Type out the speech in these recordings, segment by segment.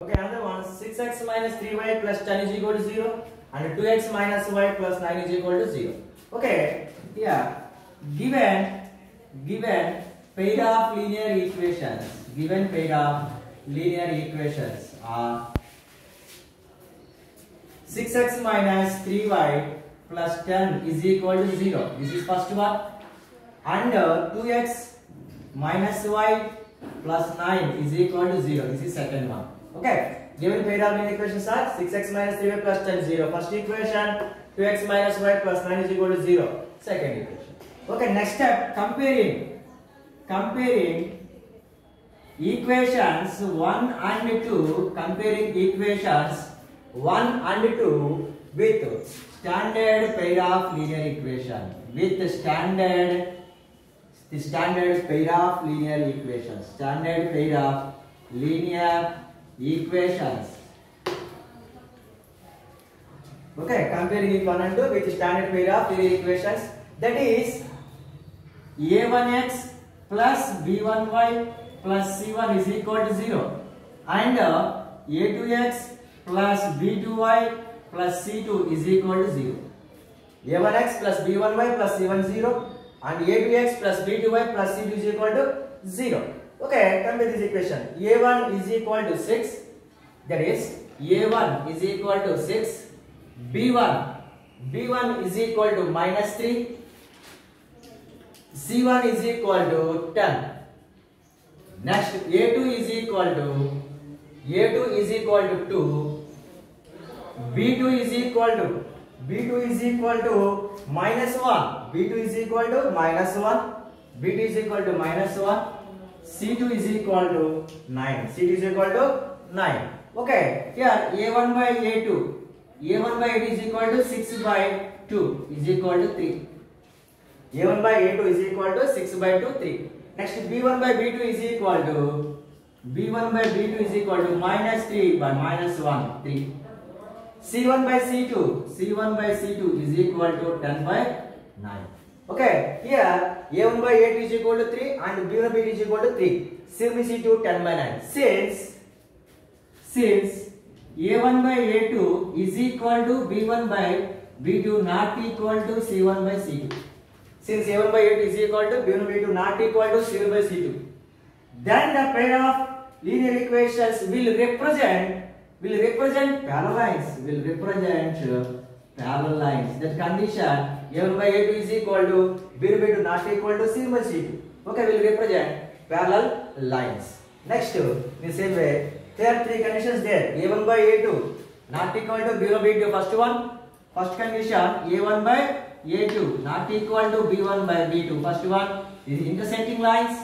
Okay, another one, 6x minus 3y plus 10 is equal to 0 and 2x minus y plus 9 is equal to 0. Okay, yeah, given pair of linear equations are 6x minus 3y plus 10 is equal to 0. This is first one. And 2x minus y plus 9 is equal to 0. This is second one. Okay. Given pair of linear equations are 6x minus 3y plus 10 0. First equation, 2x minus y plus 9 is equal to 0. Second equation. Okay. Next step, comparing equations 1 and 2. Comparing equations 1 and 2 with standard pair of linear equation. With standard pair of linear equations. Standard pair of linear equations. Okay, comparing 1 and 2 with standard pair of linear equations. That is a1x plus b1y plus c1 is equal to 0 and a2x plus b2y plus c2 is equal to 0. a1x plus b1y plus c1 0 and a2x plus b2y plus c2 is equal to 0. Okay, come with this equation. a1 is equal to 6. That is a1 is equal to 6. b1 is equal to minus 3. c1 is equal to 10. Next, a2 is equal to 2. b2 is equal to minus 1. b2 is equal to minus 1. b2 is equal to minus 1. c2 is equal to 9. c2 is equal to 9. Okay, here a1 by a2. a1 by a2 is equal to 6 by 2 is equal to 3. a1 by a2 is equal to 6 by 2, 3. Next, b1 by b2 is equal to minus 3 by minus 1, 3. c1 by c2 is equal to 10 by 9. Okay, here a1 by a2 is equal to 3 and b1 by b2 is equal to 3. C1 by c2 10 by 9. Since a1 by a2 is equal to b1 by b2 not equal to c1 by c2. Since a1 by a2 is equal to b1 by b2 not equal to c1 by c2, then the pair of linear equations will represent parallel lines. That condition a1 by a2 is equal to b1 by b2 not equal to c1 by c2. Okay, will represent parallel lines. Next, in the same way, there are three conditions there. a1 by a2 not equal to b1 by b2. First condition, a1 by a2 not equal to b1 by b2. First one is intersecting lines.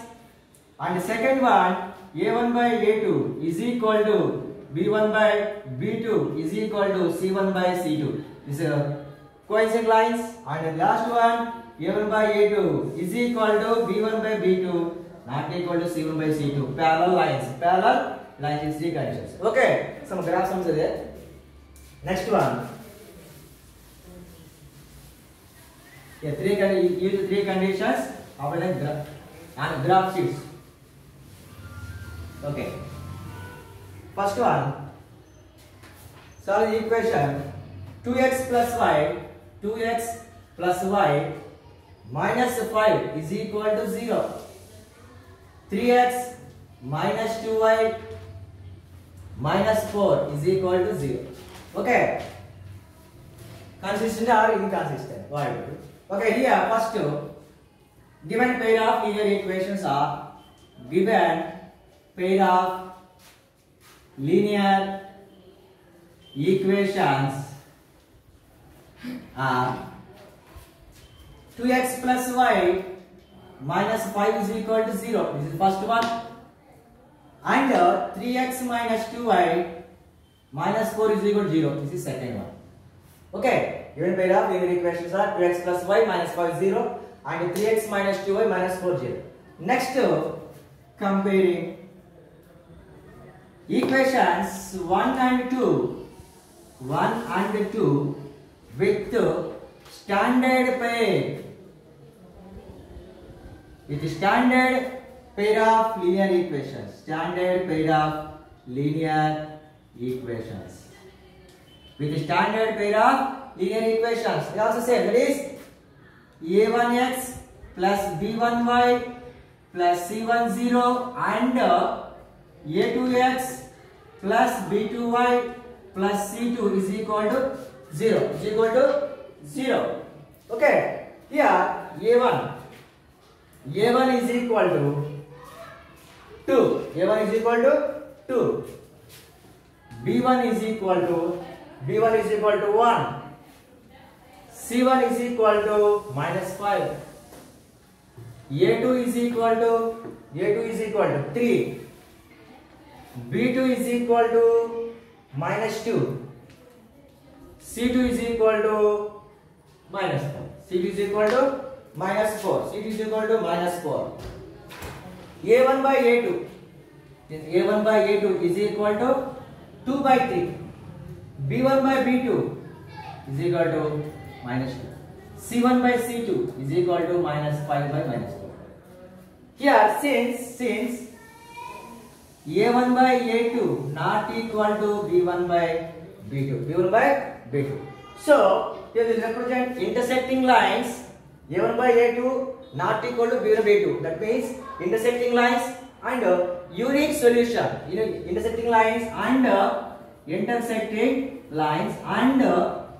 And the second one, a1 by a2 is equal to b1 by b2 is equal to c1 by c2. This is coincident lines. And the last one, a1 by a2 is equal to b1 by b2 not equal to c1 by c2. Parallel lines is three conditions. Okay, some graphs are there. Next one. Yeah, use three conditions of and graph sheets. Okay. First one, solve the equation 2x plus y minus 5 is equal to 0. 3x minus 2y minus 4 is equal to 0. Okay. Consistent or inconsistent? Why? Okay, here first, given pair of linear equations are 2x plus y minus 5 is equal to 0. This is first one. And 3x minus 2y minus 4 is equal to 0. This is second one. Okay. Given pair of linear equations are 2x plus y minus 5 0 and 3x minus 2y minus 4 0. Next, comparing equations 1 and 2 with standard pair of linear equations. Standard pair of linear equations with standard pair of linear equations. We also say that is a1x plus b1y plus c10 and a2x plus b2y plus c2 is equal to 0. Okay, here a1 is equal to 2. a1 is equal to 2. b1 is equal to 1. c1 is equal to -5. a2 is equal to 3. b2 is equal to -2. c2 is equal to -4. c2 is equal to -4. c2 is equal to -4. a1 by a2. a1 by a2 is equal to 2 by 3. b1 by b2 is equal to -2. c1 by c2 is equal to -5 by -4. Here since a1 by a2 not equal to b1 by b2. So here we represent intersecting lines. a1 by a2 not equal to b1 by b2. That means intersecting lines and unique solution. Intersecting lines and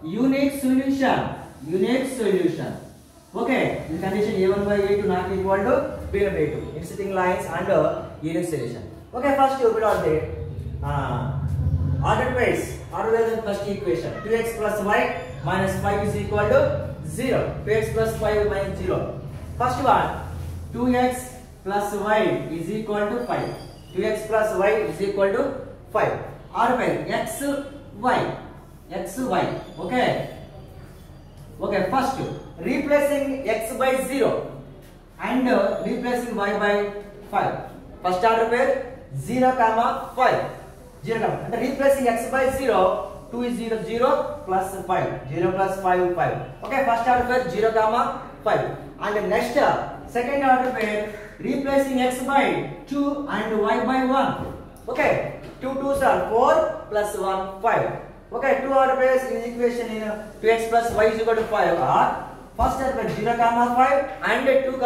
unique solution. Okay, this condition a1 by a2 not equal to b1 by b2. Intersecting lines and unique solution. Okay, first we will order wise the first equation. 2x plus y minus 5 is equal to 0. 2x plus 5 minus 0. First one, 2x plus y is equal to 5. 2x plus y is equal to 5. Or by x, y. Okay, first replacing x by 0 and replacing y by 5. First order pair 0, 5. And replacing x by 0, 2 is 0 plus 5. 0 plus 5, 5. Okay, first order pair 0, 5. And next second order pair replacing x by 2 and y by 1. Okay, 2 2s are 4 plus 1, 5. Okay, two order pairs in equation in 2x plus y is equal to 5 are first order pair 0, 5 and 2,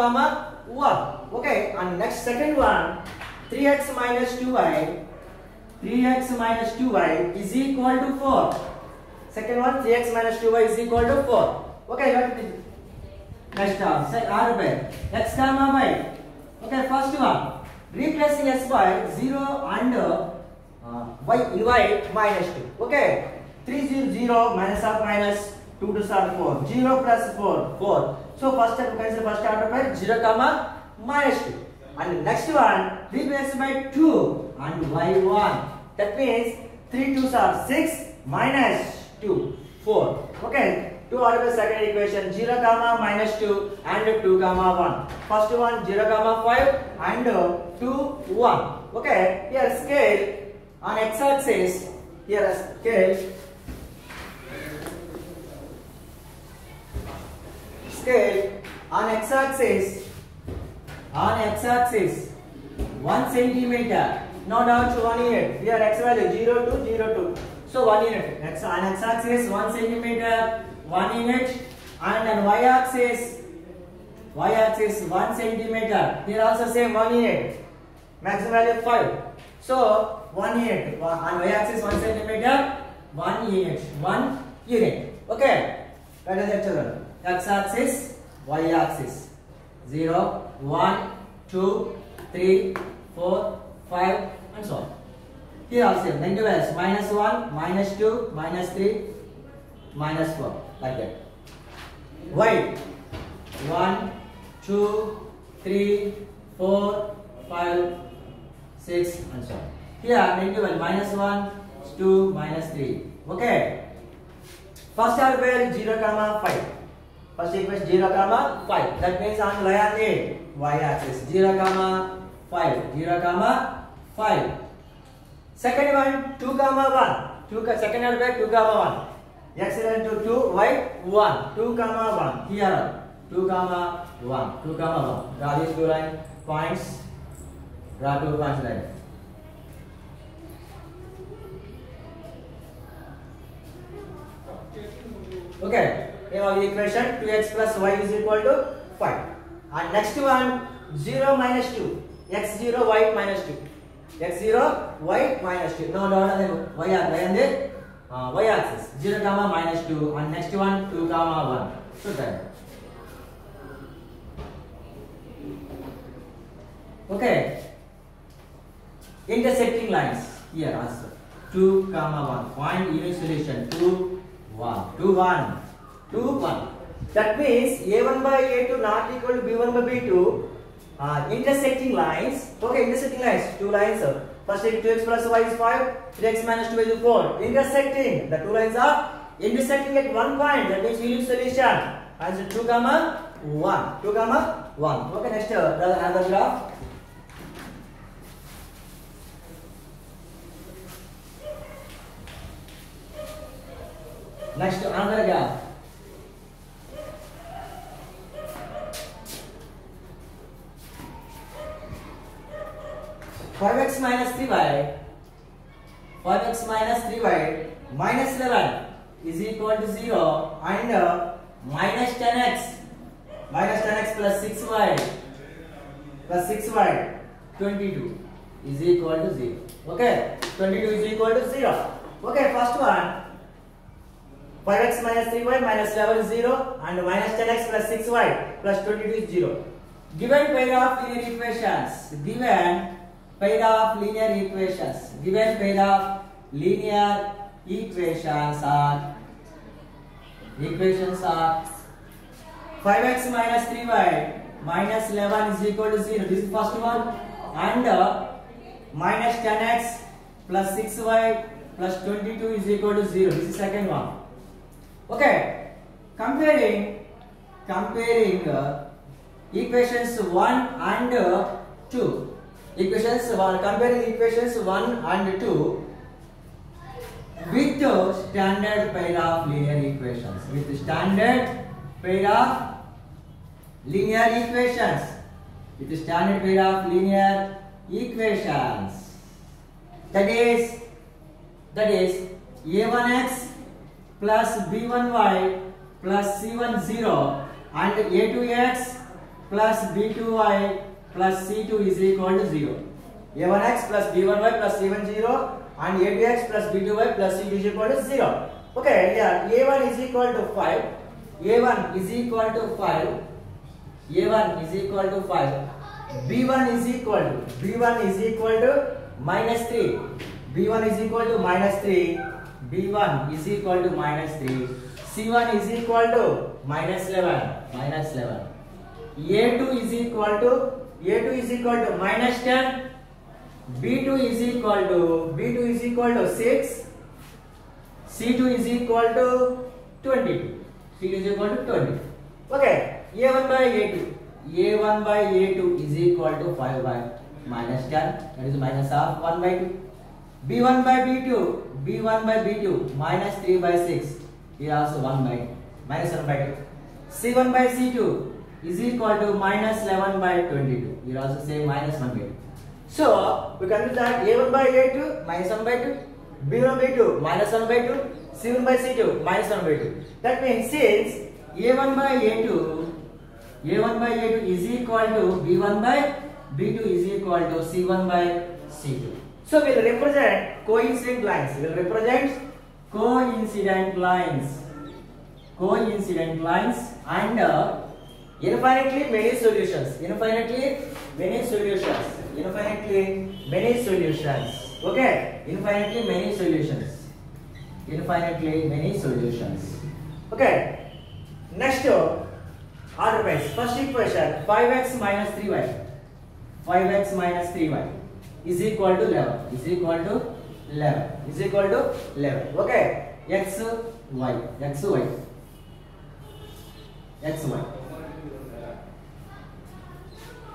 1. Okay, and next second one 3x minus 2y is equal to 4. Second one 3x minus 2y is equal to 4. Okay, got it. Next order pair x, y. Okay, first one replacing x by 0 and y minus 2. Okay, 3 0 0 minus of minus 2 to 4. 0 plus 4. So first step you can say first order pair 0, minus 2. And next one replace by 2 and y 1. That means 3 2s are 6 minus 2 4. Okay, two order pair second equation 0, minus 2 and 2, 1. First one 0, 5 and 2 1. Okay, here scale on x axis. Here scale on x axis 1 centimeter. No doubt 1 unit. Here x value 0 to 0 2. So 1 unit. X on x axis 1 centimeter, 1 unit, and on y axis 1 centimeter. Here also same 1 unit. Maximum value 5. So 1 unit. On y axis 1 centimeter, 1 unit. 1 unit. Okay. That is it, children. X axis, y axis. 0, 1, 2, 3, 4, 5 and so on. Here also negative values minus 1, minus 2, minus 3, minus 4 like that. Y 1, 2, 3, 4, 5, 6 and so on. Here negative value minus 1, 2, minus 3. Okay. First order pair 0, 5. First equation 0, 5. That means on y axis 0, 5. 0, 5. Second one 2, 1. Second order pair 2, 1. X equal to 2, y 1. 2, 1. Here 2, 1. 2, 1. Draw these two line points. Draw 2 points line. Okay, name of the equation 2x plus y is equal to 5. And next one 0 minus 2, x0 y minus 2, x0 y minus 2. No, y and the y axis 0 comma minus 2, and next one 2 comma 1. So that. Okay, intersecting lines here answer 2 comma 1. Find unit solution 2 1 2 1 2 1. That means a1 by a2 not equal to b1 by b2. Intersecting lines. Okay, intersecting lines. Two lines. First, 2x plus y is 5. 3x minus 2 is 4. Intersecting. The two lines are intersecting at one point. That means unit solution. Answer 2 comma 1. 2 comma 1. Okay, next another graph. Next another graph. Five x minus 3y. 5x minus 3y minus 11 is equal to 0, and minus 10x plus 6y 22 is equal to 0. Okay, 22 is equal to 0. Okay, first one 5x minus 3y minus 11 is 0, and minus 10x plus 6y plus 22 is 0. Given pair of linear equations. Given pair of linear equations. Given pair of linear equations are 5x minus 3y minus 11 is equal to 0. This is first one, and minus 10x plus 6y plus 22 is equal to 0. This is second one. Okay, comparing equations 1 and 2. Comparing equations 1 and 2 with standard pair of linear equations. With standard pair of linear equations. With standard pair of linear equations. That is a1x plus b1y plus c10 and a2x plus b2y plus c2 is equal to 0. a1x plus b1y plus c10 and a2x plus b2y plus c2 is equal to 0. Okay, here a1 is equal to 5. a1 is equal to 5. a1 is equal to 5. b1 is equal to minus 3. b1 is equal to minus 3. b1 is equal to minus 3. c1 is equal to minus 11. a2 is equal to minus 10. b2 is equal to 6. c2 is equal to 22. c2 is equal to 20. Okay, a1 by a2 is equal to 5 by minus 10, that is minus half 1 by 2. b1 by b2 minus 3 by 6 is also 1 by minus 1 by 2. c1 by c2 is equal to minus 11 by 22. You also say minus 1 by 2. So we can do that a1 by a2 minus 1 by 2, b1 by b2 minus 1 by 2, c1 by c2 minus 1 by 2. That means since a1 by a2 is equal to b1 by b2 is equal to c1 by c2. So we will represent coincident lines. And infinitely many solutions. Okay, infinitely many solutions. Okay, next order wise. First equation 5x minus 3y is equal to 11. Okay, x y.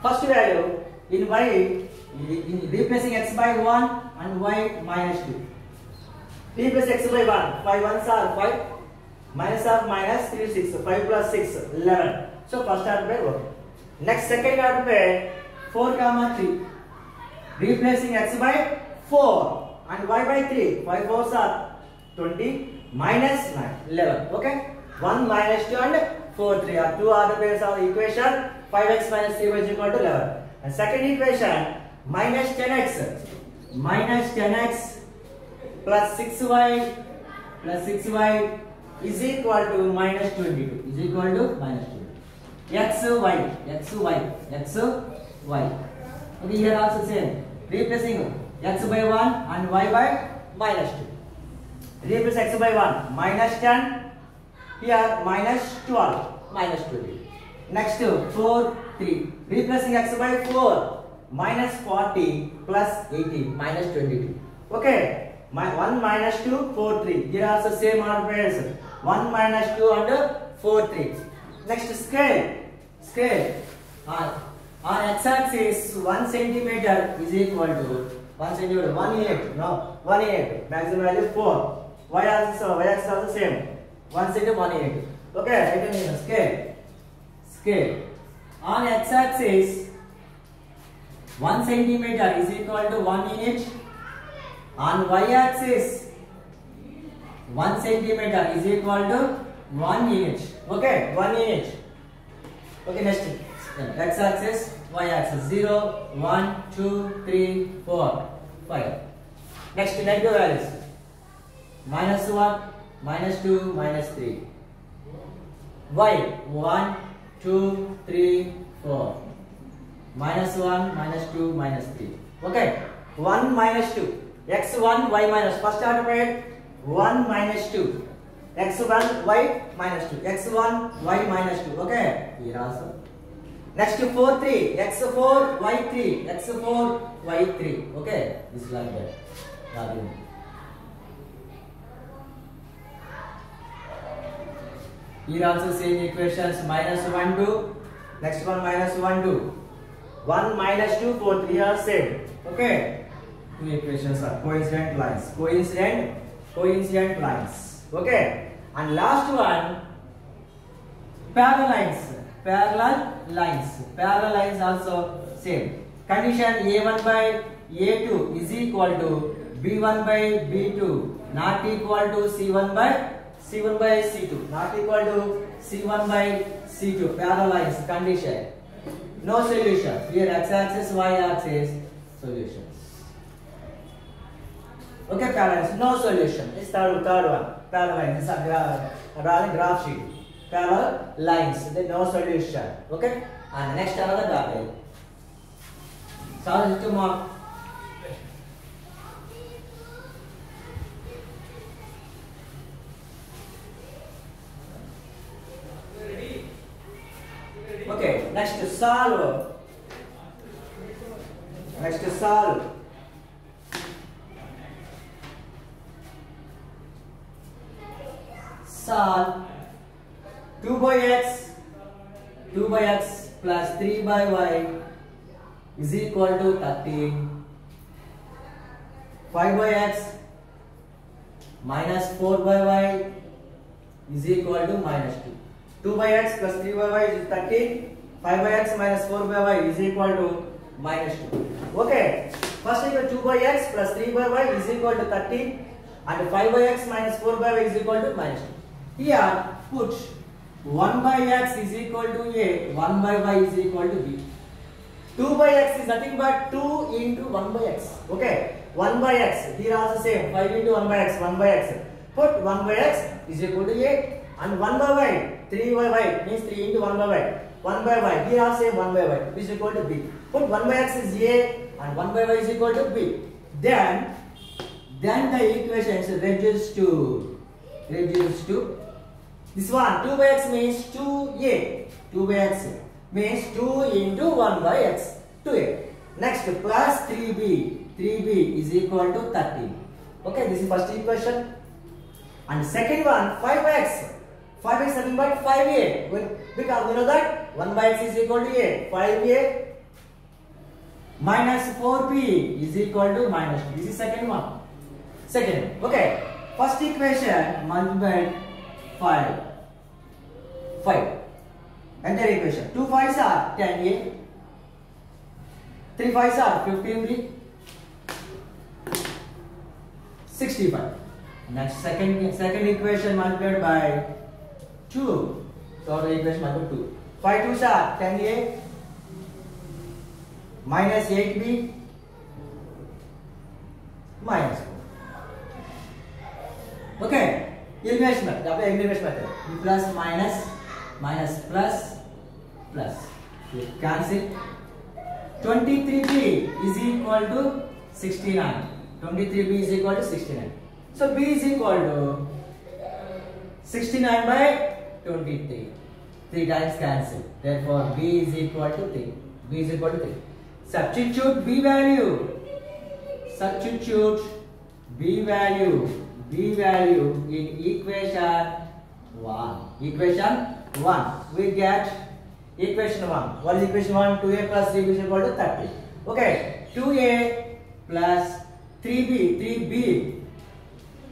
First value in y, in replacing x by 1 and y minus 2. Replace x by 1. 5 1s are 5. Minus of minus 3 6. 5 plus 6 11. So first order pair okay. Next second order pair 4 comma 3. Replacing x by 4 and y by 3. 5 4s are 20 minus 9 11. Okay. 1 minus 2 and 4 3 are two order pairs of the equation. 5x minus 3y is equal to 11. And second equation, minus 10x plus 6y is equal to minus 22. Is equal to minus 22. xy. Okay, here also same. Replacing x by 1 and y by minus 2. Replace x by 1, minus 10. Here minus 12, minus 20. Next 4, 3. Replacing x by 4, minus 40 plus 18, minus 22. Okay, 1 minus 2, 4, 3. Here also same order pairs. 1 minus 2 and 4, 3. Next scale. On x-axis 1 centimeter is equal to 1 centimeter 1 unit. No, 1 unit. Maximum value 4. Y-axis also same. 1 centimeter 1 unit. Okay, write in scale. On x-axis 1 centimeter is equal to 1 unit. On y-axis 1 centimeter is equal to 1 unit. Okay, 1 unit. Okay, next. X-axis, y-axis 0, 1, 2, 3, 4, 5. Next, negative values. Minus 1, minus 2, minus 3. Y 1, 2, 3, 4. Minus 1, minus 2, minus 3. Okay, 1 minus 2. X1, y minus. First order pair 1 minus 2. X1, y minus 2. X1, y minus 2. Okay, here also. Next 4, 3. X4, y3. X4, y3. Okay, this is like that. Here also same equations. Minus 1, 2. Next one minus 1, 2. 1 minus 2, 4, 3 are same. Okay. Two equations are coincident lines. Coincident lines. Okay. And last one, parallel lines. Parallel lines also same. Condition A1 by A2 is equal to B1 by B2 not equal to C1 by C2. Not equal to C1 by C2. Parallel lines condition. No solution. Here x-axis, y-axis solutions. Okay, parallel lines. No solution. This third one. Parallel lines. This is graph sheet. Parallel lines. Then no solution. Okay. And next another topic. Solve 2 more. Okay, next to solve. Solve 2 by x plus 3 by y is equal to 13. 5 by x minus 4 by y is equal to minus 2. 2 by x plus 3 by y is 13. 5 by x minus 4 by y is equal to minus 2. Okay. First equal 2 by x plus 3 by y is equal to 13. And 5 by x minus 4 by y is equal to minus 2. Here put 1 by x is equal to a, 1 by y is equal to b. 2 by x is nothing but 2 into 1 by x. Okay. 1 by x. Here also same. 5 into 1 by x. 1 by x. Put 1 by x is equal to a. And 1 by y. 3 by y means 3 into 1 by y. 1 by y. Here also same 1 by y is equal to b. Put 1 by x is a and 1 by y is equal to b. Then the equations reduce to this one. 2 by x means 2a. 2 by x means 2 into 1 by x. 2a. Next plus 3b. 3b is equal to 13. Okay, this is first equation. And second one 5x. 5x is nothing but 5a. Because we know that 1 by x is equal to a. 5a minus 4b is equal to minus 2. This is second one. Okay. First equation multiplied 5. Enter equation. 2 5s are 10a. 3 5s are 15b. 65. Next second equation multiplied by 2. So our equation number 2. 5 2s are 10a minus 8b minus 4. Okay, elimination method. Elimination method. Plus minus minus plus plus. You cancel. 23b is equal to 69. 23b is equal to 69. So b is equal to 69 by 23. 3 times cancel. Therefore b is equal to 3. B is equal to 3. Substitute b value. Substitute b value. B value in equation 1. Equation 1. We get equation 1. What is equation 1? 2a plus 3b is equal to 30. Okay. 2a plus 3b.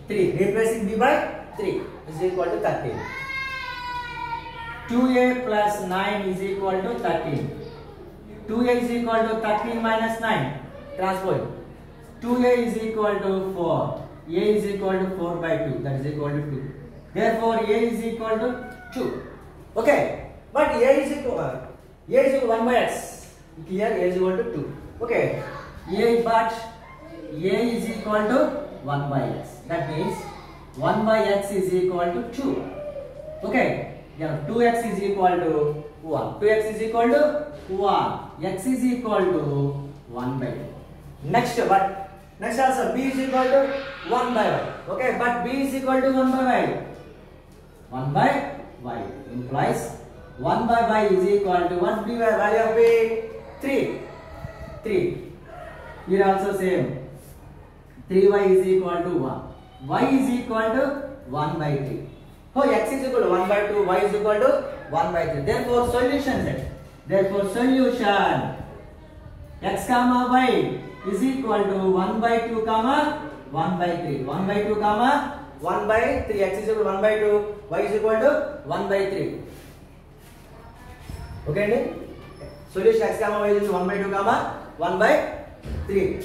3 replacing b by 3 is equal to 13. 2a plus 9 is equal to 13. 2a is equal to 13 minus 9. Transpose. 2a is equal to 4. A is equal to 4 by 2. That is equal to 2. Therefore, A is equal to 2. Okay. But A is equal to 1 by x. Here A is equal to 2. Okay. But A is equal to 1 by x. That means 1 by x is equal to 2. Okay. Yeah, 2x is equal to 1. 2x is equal to 1. X is equal to 1 by 2. Next also b is equal to 1 by y. Okay, but b is equal to 1 by y. 1 by y implies 1 by y is equal to what? B value of b 3. Here also same. 3y is equal to 1. Y is equal to 1 by 3. So x is equal to 1 by 2. Y is equal to 1 by 3. Therefore solution set. Therefore solution x comma y is equal to 1 by 2 comma 1 by 3. 1 by 2 comma 1 by 3. X is equal to 1 by 2. Y is equal to 1 by 3. Okay, solution x comma y is equal to 1 by 2 comma 1 by 3.